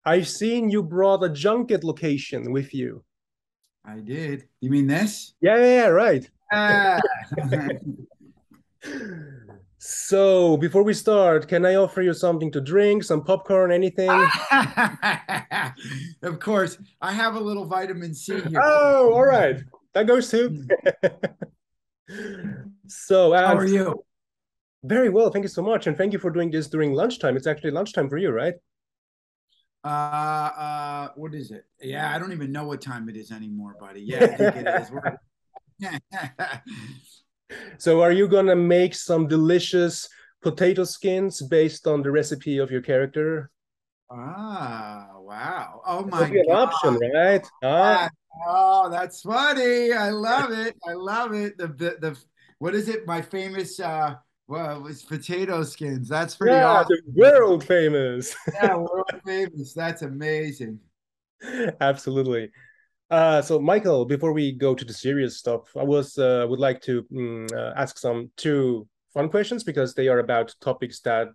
I've seen you brought a junket location with you. I did. You mean this? Yeah, yeah, yeah, right. Ah. So before we start, can I offer you something to drink, some popcorn, anything? Of course, I have a little vitamin C here. Oh, all right. That goes too. So, How and are you? very well, thank you so much. And thank you for doing this during lunchtime. It's actually lunchtime for you, right? What is it? Yeah, I don't even know what time it is anymore, buddy. Yeah, I think it is. So, are you gonna make some delicious potato skins based on the recipe of your character? Wow. Oh That would my be an option, God. right? Huh? Oh, that's funny. I love it. I love it. The what is it? My famous well, it was potato skins. That's pretty Yeah, awesome. the world famous. Yeah, world famous. That's amazing. Absolutely. So Michael, before we go to the serious stuff, I would like to ask some two fun questions because they are about topics that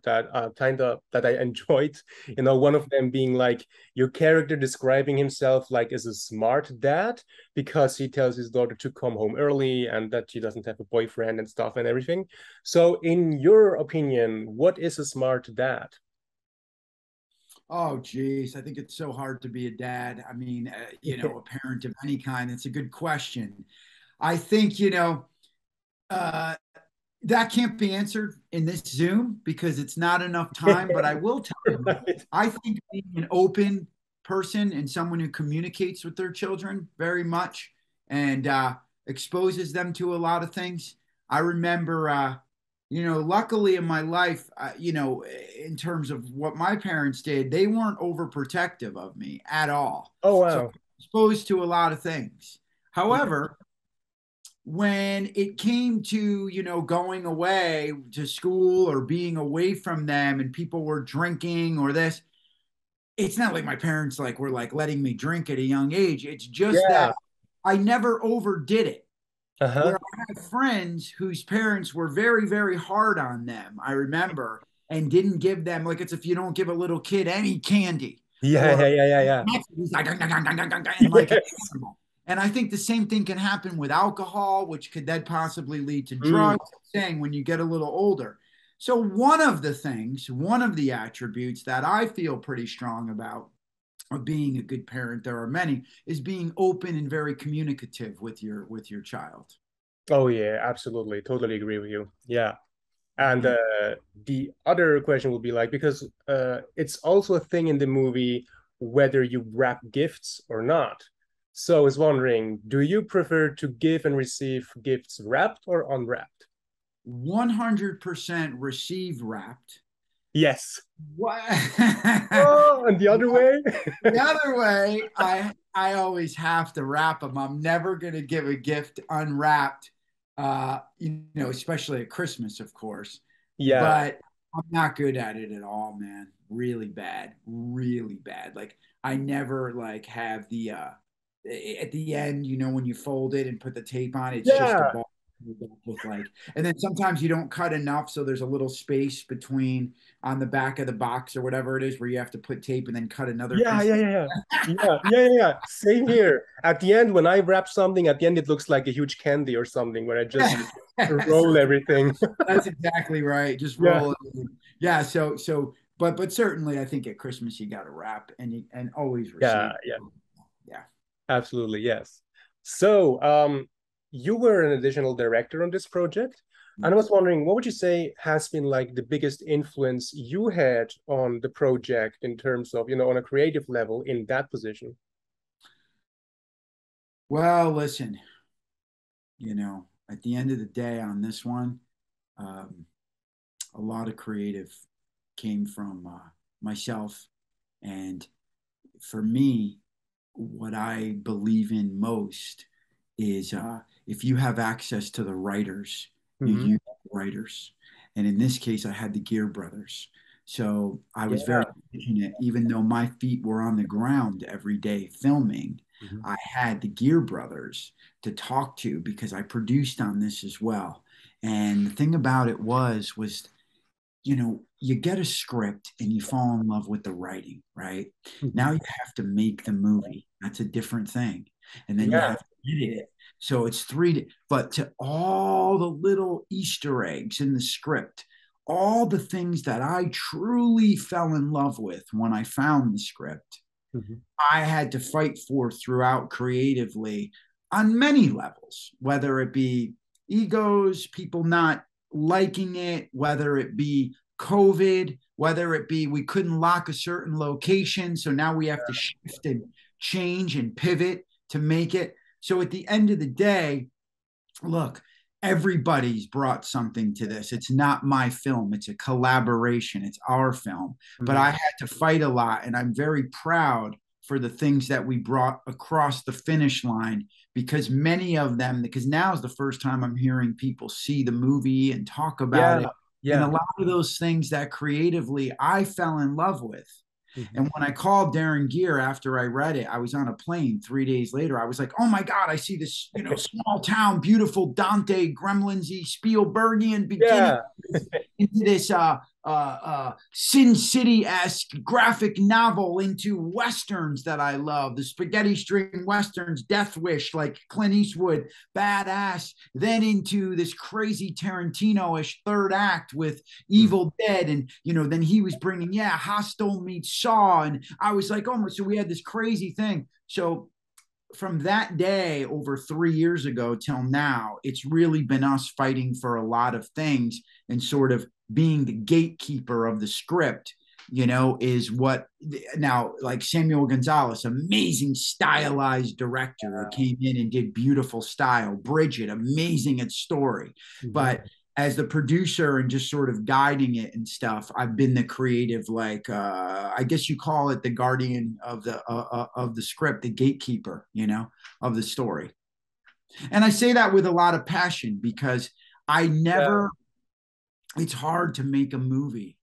kind of that I enjoyed. You know, one of them being like your character describing himself like as a smart dad because he tells his daughter to come home early and that she doesn't have a boyfriend and stuff and everything. So, in your opinion, what is a smart dad? Oh, geez. I think it's so hard to be a dad. I mean, a parent of any kind. It's a good question. I think, uh, that can't be answered in this Zoom because it's not enough time. But I will tell you, Right. I think being an open person and someone who communicates with their children very much and exposes them to a lot of things. I remember, luckily in my life, in terms of what my parents did, they weren't overprotective of me at all. Oh So wow. I'm exposed to a lot of things. However, when it came to going away to school or being away from them and people were drinking or this, it's not like my parents were letting me drink at a young age. It's just Yeah. that I never overdid it. Where Uh-huh. I had friends whose parents were very, very hard on them, I remember, and didn't give them, like, it's if you don't give a little kid any candy Yeah, or yeah, yeah, yeah, yeah. he's like and like an Yes. animal. And I think the same thing can happen with alcohol, which could then possibly lead to Mm. drugs, saying when you get a little older. So one of the attributes that I feel pretty strong about of being a good parent, there are many, is being open and very communicative with your child. Oh yeah, absolutely. Totally agree with you. Yeah. And Yeah. the other question would be like, because it's also a thing in the movie whether you wrap gifts or not. So I was wondering, do you prefer to give and receive gifts wrapped or unwrapped? 100% receive wrapped. Yes. What? Oh, and the other way? The other way, I always have to wrap them. I'm never going to give a gift unwrapped, especially at Christmas, of course. Yeah. But I'm not good at it at all, man. Really bad, really bad. Like I never have the at the end, when you fold it and put the tape on, it's just a Yeah. ball with and then sometimes you don't cut enough, so there's a little space between on the back of the box or whatever it is where you have to put tape and then cut another Yeah, piece yeah, of yeah, yeah. Yeah, yeah, yeah, yeah. Same here. At the end, when I wrap something, at the end it looks like a huge candy or something where I just yes, roll everything. that's exactly right. Just Yeah. roll it in. Yeah, but certainly I think at Christmas you got to wrap and always Yeah, receive. yeah. Yeah. Absolutely, yes. So, you were an additional director on this project, and I was Yes. wondering, what would you say has been like the biggest influence you had on the project in terms of, on a creative level in that position? Well, listen, at the end of the day on this one, um, a lot of creative came from myself. And for me, what I believe in most is if you have access to the writers, you Hmm. use writers. And in this case, I had the Gear brothers. So I was Yeah. very fortunate, even though my feet were on the ground every day filming, Mhm. I had the Gear brothers to talk to because I produced on this as well. And the thing about it was you get a script and you fall in love with the writing, right? Now Mhm. you have to make the movie. That's a different thing. And then you Yeah. have to edit it. So it's but to all the little Easter eggs in the script, all the things that I truly fell in love with when I found the script, Mhm. I had to fight for throughout creatively on many levels, whether it be egos, people not liking it, whether it be COVID, whether it be we couldn't lock a certain location. So now we have to shift and change and pivot to make it. So at the end of the day, look, everybody's brought something to this. It's not my film, it's a collaboration, it's our film. But I Mhm. had to fight a lot, and I'm very proud for the things that we brought across the finish line because many of them, because now is the first time I'm hearing people see the movie and talk about Yeah. it. And a Yeah. lot of those things that creatively I fell in love with. Mhm. And when I called Darren Gear after I read it, I was on a plane 3 days later. I was like, oh my God, I see this, small town, beautiful Dante Gremlinsy Spielbergian beginning Yeah. into this Sin City-esque graphic novel, into westerns that I love, the spaghetti string westerns, Death Wish, like Clint Eastwood, badass, then into this crazy Tarantino-ish third act with Mhm. Evil Dead, and then he was bringing Hostel meets Saw, and I was like, oh my, so we had this crazy thing. So from that day over 3 years ago till now, it's really been us fighting for a lot of things and sort of being the gatekeeper of the script, is what now, like Samuel Gonzalez, amazing stylized director who came in and did beautiful style. Bridget, amazing at story. Mhm. But as the producer and just sort of guiding it and stuff, I've been the creative, like I guess you call it the guardian of the script, the gatekeeper, of the story. And I say that with a lot of passion because I Yeah. never. It's hard to make a movie,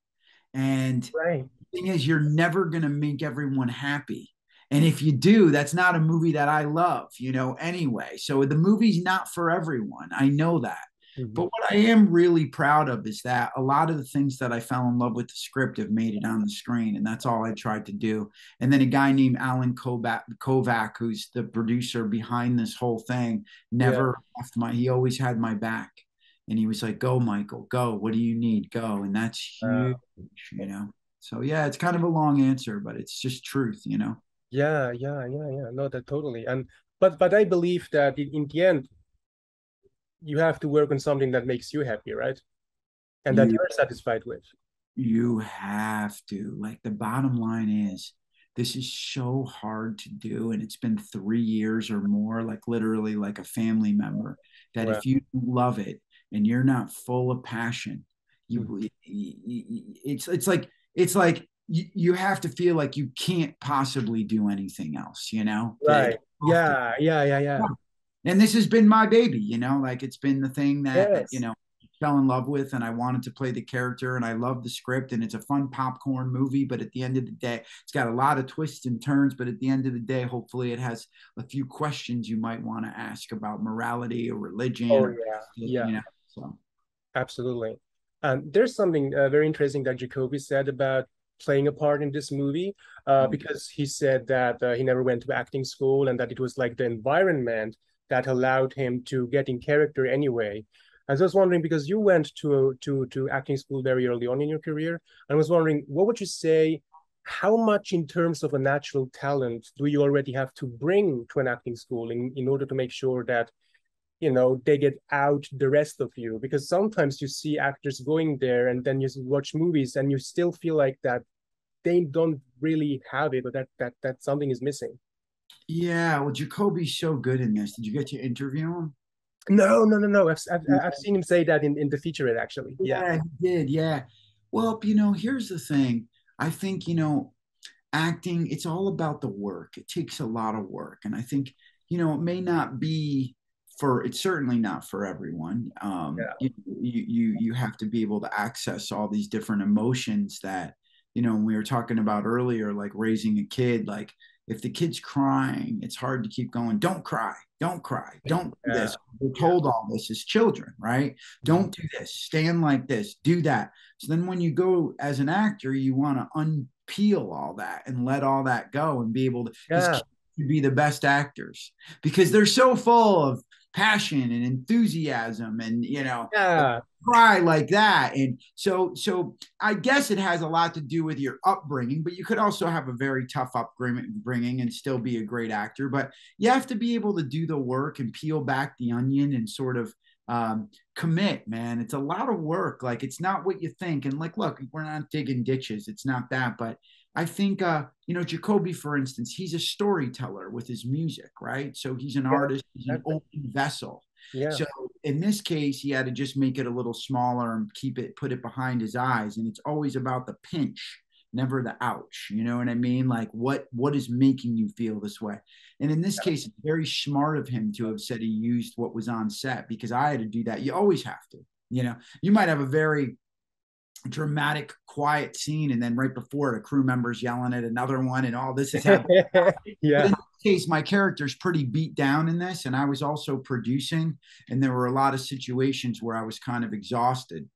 and Right. the thing is, you're never gonna make everyone happy. And if you do, that's not a movie that I love, anyway. So the movie's not for everyone. I know that. But Mhm. what I am really proud of is that a lot of the things that I fell in love with the script have made it on the screen, and that's all I tried to do. And then a guy named Alan Kovac, who's the producer behind this whole thing, Yeah. never left he always had my back. And he was like, "Go, Michael, go. What do you need? Go." And that's huge, Uh, you know. So yeah, it's kind of a long answer, but it's just truth. yeah. Yeah. Yeah. Yeah. No, that totally. And but I believe that in the end, you have to work on something that makes you happy, right? And that You you're satisfied with. you have to. Like, the bottom line is this is so hard to do, and it's been 3 years or more, like literally like a family member, that Well, if you love it and you're not full of passion, mhm. it's like you have to feel like you can't possibly do anything else. That Right. Yeah. Yeah. Yeah. Yeah. and this has been my baby, like it's been the thing that Yes. fell in love with, and I wanted to play the character, and I love the script, and it's a fun popcorn movie. But at the end of the day, it's got a lot of twists and turns, but at the end of the day, hopefully it has a few questions you might want to ask about morality or religion Oh, or yeah. Yeah. you know so Absolutely. There's something very interesting that Jacoby said about playing a part in this movie, because he said that he never went to acting school and that it was like the environment that allowed him to get in character anyway. I was just wondering, because you went to acting school very early on in your career, I was wondering, what would you say, how much in terms of a natural talent do you already have to bring to an acting school in order to make sure that they get out the rest of you? Because sometimes you see actors going there and then you watch movies and you still feel like that they don't really have it, or that something is missing. yeah, well, Jacoby's so good in this. Did you get to interview him? No, no, no, no. I've seen him say that in the featurette, actually. Yeah. Yeah, he did. Yeah. Well, here's the thing. I think, acting, it's all about the work. It takes a lot of work. And I think, it may not be it's certainly not for everyone. Yeah. You have to be able to access all these different emotions that, we were talking about earlier, like raising a kid, like, if the kid's crying, it's hard to keep going. Don't cry, don't cry, don't do Yeah. this. We're Yeah. told all this as children, right? Mhm. Don't do this, stand like this, do that. So then when you go as an actor, you want to unpeel all that and let all that go and be able to, because Yeah. kids should be the best actors because they're so full of passion and enthusiasm and, Yeah. cry like that. And so I guess it has a lot to do with your upbringing, but you could also have a very tough upbringing and still be a great actor. But you have to be able to do the work and peel back the onion and sort of commit, man. It's a lot of work. Like it's not what you think. And like, look, we're not digging ditches. It's not that. But I think, Jacoby, for instance, he's a storyteller with his music, right? So he's an Yeah. artist, he's an Exactly. open vessel. Yeah. So in this case, he had to just make it a little smaller and put it behind his eyes. And it's always about the pinch, never the ouch. You know what I mean? Like what is making you feel this way? And in this case, it's very smart of him to have said he used what was on set because I had to do that. You always have to. You might have a very dramatic, quiet scene, and then right before it, a crew member's yelling at another one, and all this is happening. But Yeah. in this case, my character's pretty beat down in this, and I was also producing, and there were a lot of situations where I was kind of exhausted,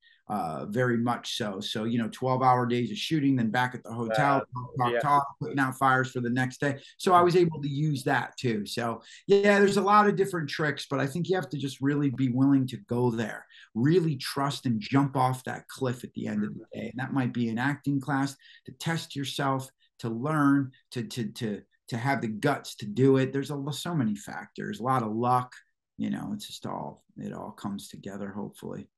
very much so. So 12-hour days of shooting, then back at the hotel, Wow. Yeah. putting out fires for the next day. So I was able to use that too. So yeah, there's a lot of different tricks, but I think you have to just really be willing to go there, really trust and jump off that cliff at the end of the day. And that might be an acting class to test yourself, to learn, to have the guts to do it. There's so many factors, a lot of luck. It's just it all comes together, hopefully.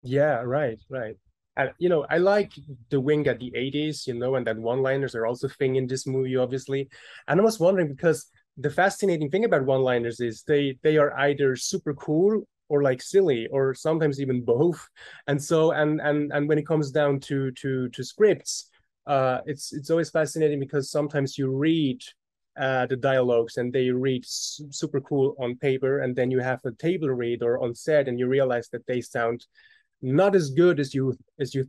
Yeah, right, right. And I like the wing at the 80s, and that one-liners are also a thing in this movie, obviously. And I was wondering because the fascinating thing about one-liners is they are either super cool or like silly, or sometimes even both. And so and when it comes down to scripts, it's always fascinating because sometimes you read the dialogues and they read super cool on paper, and then you have a table read or on set, and you realize that they sound not as good as you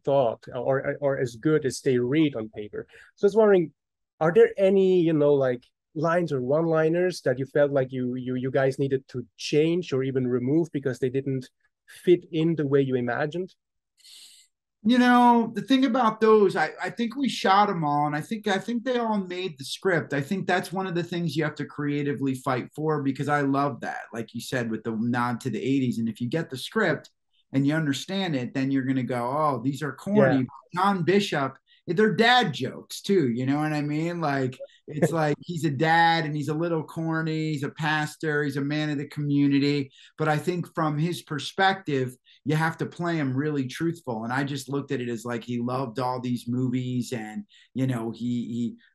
thought, or as good as they read on paper. So I was wondering, are there any like lines or one-liners that you felt like you guys needed to change or even remove because they didn't fit in the way you imagined? The thing about those, I think we shot them all, and I think they all made the script. I think that's one of the things you have to creatively fight for because I love that, like you said, with the nod to the '80s. And if you get the script and you understand it, then you're gonna go, oh, these are Yeah. corny. John Bishop, they're dad jokes too. You know what I mean? Like it's like he's a dad and he's a little corny. He's a pastor. He's a man of the community. But I think from his perspective, you have to play him really truthful. And I just looked at it as like he loved all these movies, and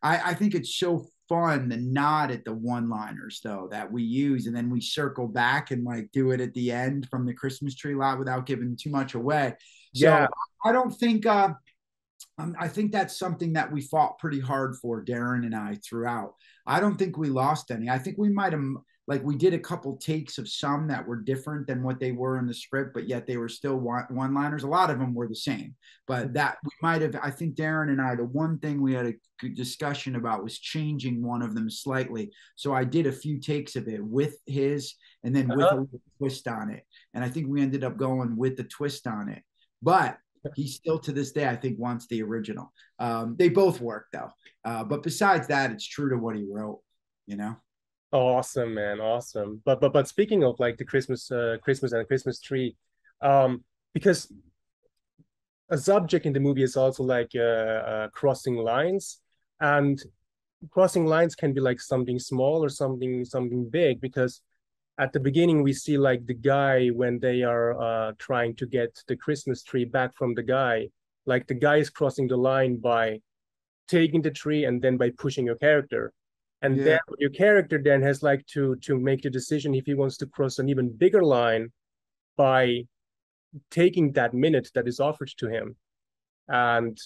I think it's so fun to nod at the one-liners though that we use, and then we circle back and like do it at the end from the Christmas tree lot without giving too much away. So Yeah. I don't think I think that's something that we fought pretty hard for, Darren and I, throughout. I don't think we lost any. I think we might have, like, we did a couple takes of some that were different than what they were in the script, but yet they were still one liners. A lot of them were the same, but that we might have, I think Darren and I, the one thing we had a good discussion about was changing one of them slightly. So I did a few takes of it with his and then with a Uh-huh. little twist on it. And I think we ended up going with the twist on it. But he still to this day I think wants the original. They both work though, but besides that, it's true to what he wrote. You know. Awesome, man. Awesome. But speaking of like the Christmas and the Christmas tree, because a subject in the movie is also like crossing lines, and crossing lines can be like something small or something big, because at the beginning we see like the guy when they are trying to get the Christmas tree back from the guy, like the guy is crossing the line by taking the tree and then by pushing your character, and Yeah. then your character then has like to make the decision if he wants to cross an even bigger line by taking that minute that is offered to him. And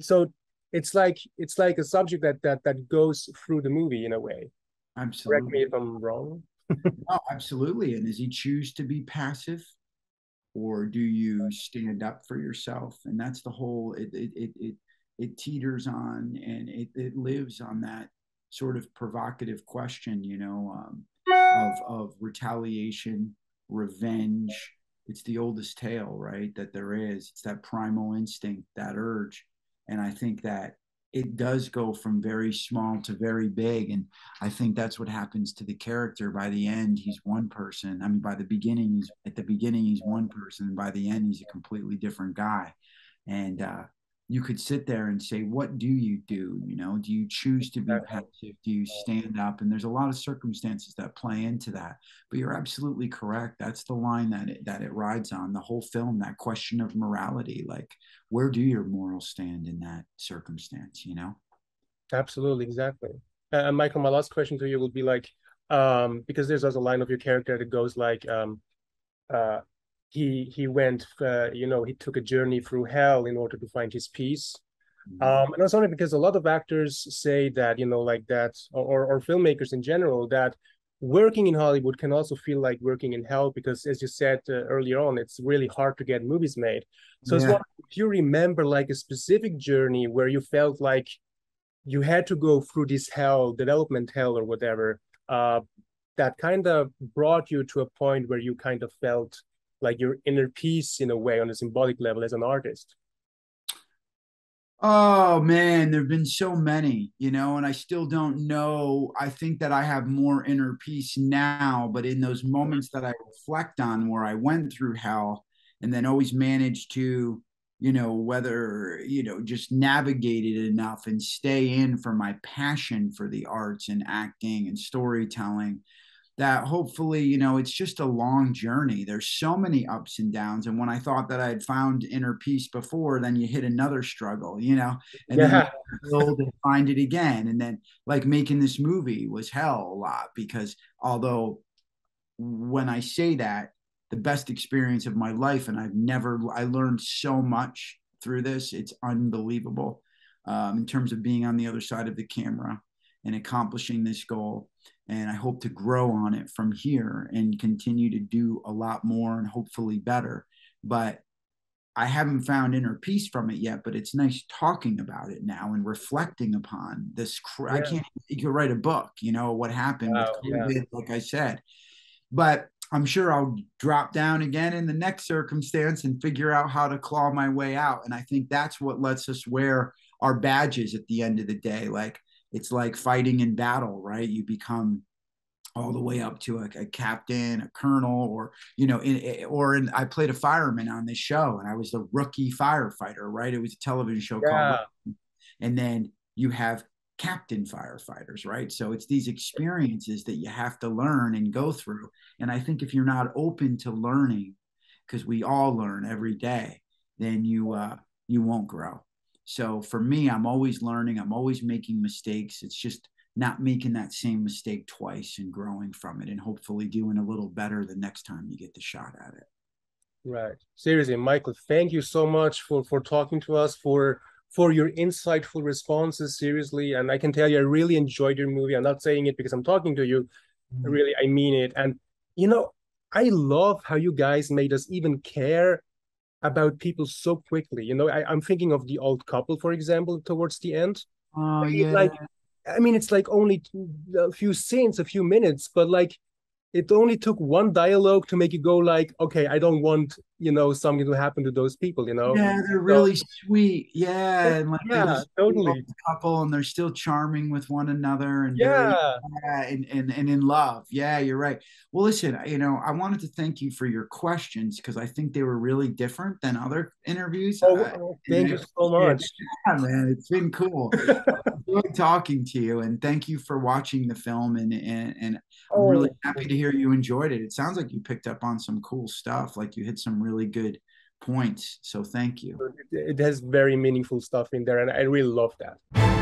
so it's like a subject that goes through the movie in a way. Correct me Absolutely. if I'm wrong. Oh, absolutely. And does he choose to be passive, or do you stand up for yourself? And that's the whole. It teeters on, and it lives on that. sort of provocative question, of retaliation, revenge. It's the oldest tale, right? That there is. It's that primal instinct, that urge. And I think that it does go from very small to very big. And I think that's what happens to the character. By the end, he's one person. I mean, by the beginning, he's one person. And by the end, he's a completely different guy. And you could sit there and say, what do you do? Do you choose to be passive? Do you stand up? And there's a lot of circumstances that play into that. But you're absolutely correct. That's the line that it rides on the whole film, that question of morality. Like, where do your morals stand in that circumstance, Absolutely, exactly. Michael, my last question to you will be like, because there's also a line of your character that goes like, uh, he went, he took a journey through hell in order to find his peace. And that's only because a lot of actors say that, like that, or filmmakers in general, that working in Hollywood can also feel like working in hell because, as you said earlier on, it's really hard to get movies made. So it's wondering if you remember like a specific journey where you felt like you had to go through this hell, development hell or whatever, that kind of brought you to a point where you kind of felt like your inner peace in a way on a symbolic level as an artist. Oh man, there've been so many, and I still don't know. I think that I have more inner peace now, but in those moments that I reflect on where I went through hell and then always managed to, whether, just navigate it enough and stay in for my passion for the arts and acting and storytelling, that hopefully, it's just a long journey. There's so many ups and downs. And when I thought that I had found inner peace before, then you hit another struggle, and then you build and find it again. And then like making this movie was hell a lot because although when I say that, the best experience of my life, and I learned so much through this. It's unbelievable in terms of being on the other side of the camera and accomplishing this goal. And I hope to grow on it from here and continue to do a lot more and hopefully better. But I haven't found inner peace from it yet, but it's nice talking about it now and reflecting upon this. I can't, you could write a book, what happened with COVID, like I said. But I'm sure I'll drop down again in the next circumstance and figure out how to claw my way out. And I think that's what lets us wear our badges at the end of the day. Like, it's like fighting in battle, right? You become all the way up to a captain, a colonel, or, I played a fireman on this show and I was the rookie firefighter, right? It was a television show called, and then you have captain firefighters, right? So it's these experiences that you have to learn and go through. And I think if you're not open to learning, because we all learn every day, then you won't grow. So for me, I'm always learning. I'm always making mistakes. It's just not making that same mistake twice and growing from it and hopefully doing a little better the next time you get the shot at it. Right. Seriously, Michael, thank you so much for talking to us, for your insightful responses, seriously. And I can tell you, I really enjoyed your movie. I'm not saying it because I'm talking to you. Really, I mean it. And, I love how you guys made us even care about people so quickly. I'm thinking of the old couple, for example, towards the end. Oh, yeah. It's like only a few scenes, a few minutes, but like it only took one dialogue to make you go like, okay, I don't want, something to happen to those people, Yeah, they're really sweet. Yeah. And like totally. Couple and they're still charming with one another and very and in love. Yeah, you're right. Well, listen, I wanted to thank you for your questions because I think they were really different than other interviews. Thank you so much. Yeah, man, it's been cool. Enjoyed talking to you, and thank you for watching the film. And I'm really happy to hear you enjoyed it. It sounds like you picked up on some cool stuff. Like you hit some really good points. So thank you. It has very meaningful stuff in there, and I really love that.